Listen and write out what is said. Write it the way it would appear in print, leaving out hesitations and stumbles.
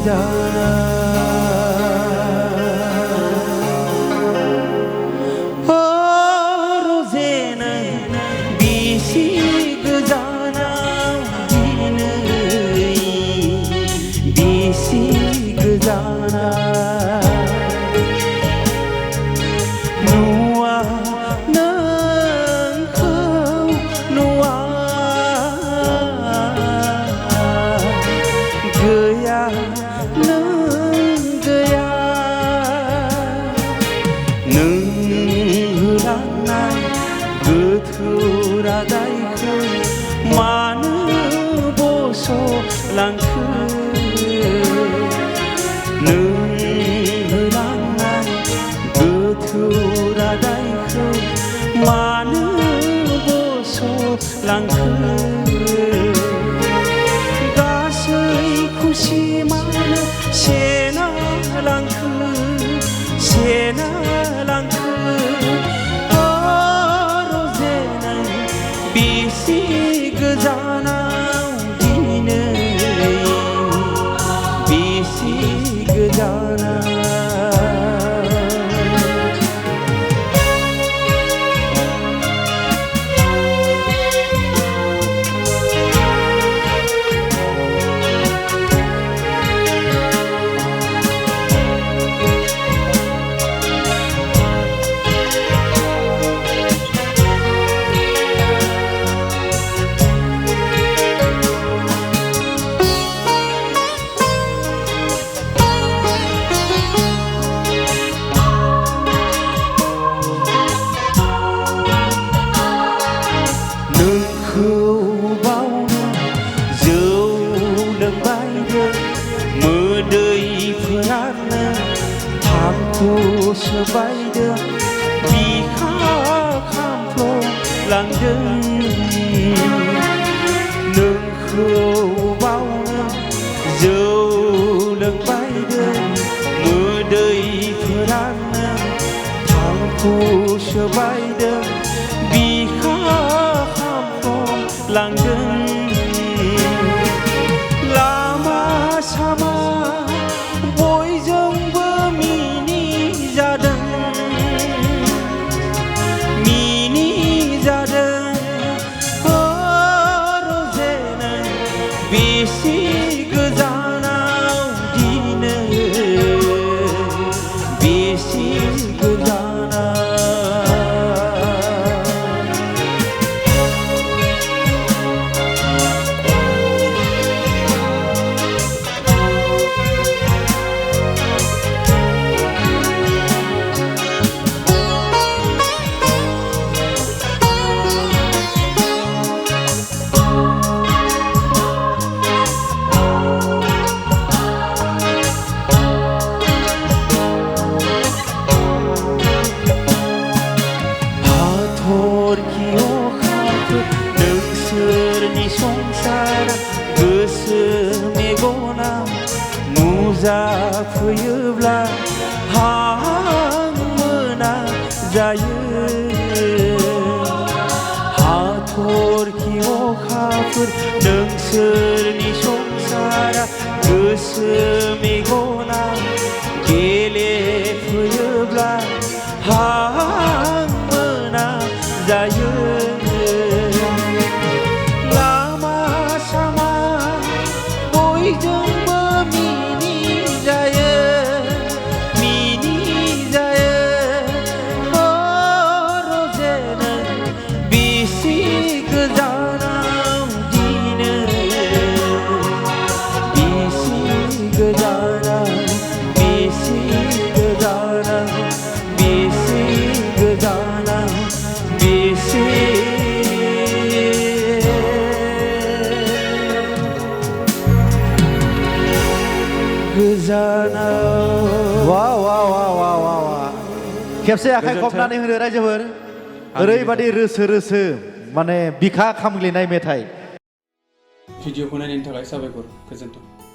गोजाना रोजेनो बिसि गोजानाव दिनै बिसि गोजाना नुवा नोंखौ नुवा गैया नों गैया नों होलांनाय गोथौ रादायखौ मानो बस'लांखो नों होलांनाय गोथौ रादायखौ मानो बस'लांखो गासै खुसि मानो सेना लांखो सेना लांखो रोजेनो बिसि गोजानाव दिनै बिसि गोजाना मोदैफोरानो थांखु सोबायदों बिखा खामफ्लंलांदों नोंखौ बावनो जौ लोंबायदों मोदैफोरानो थांखु सोबायदों बिखा खामफ्लंलांदों लामा सामा बयजोंबो मिनि जादों रोजेनो बिसि गोजानाव दिनै बिसि गोजाना नोंसोरनि संसारा गोसो मेगना नुजाफैयोब्ला हां मोना जायो हाथरखि अखाफोर नोंसोरनि संसारा गोसो मेगना गेलेफैयोब्ला हां मोना जायो बयजोंबो मिनि जायो रोजेनो बिसि गोजानाव दिनै बिसि गोजाना बिसि गोजाना बिसि गोजाना बिसि गोजाना वाह वाह वाह वाह वाह वाह खेबसे आखाइ खबनानै होनो रायजोफोर ओरैबादि रोसो रोसो माने बिखा खामग्लिनाय मेथाइ भिडिअखौ नायनायनि थाखाय साबायखर गोजोन्थों।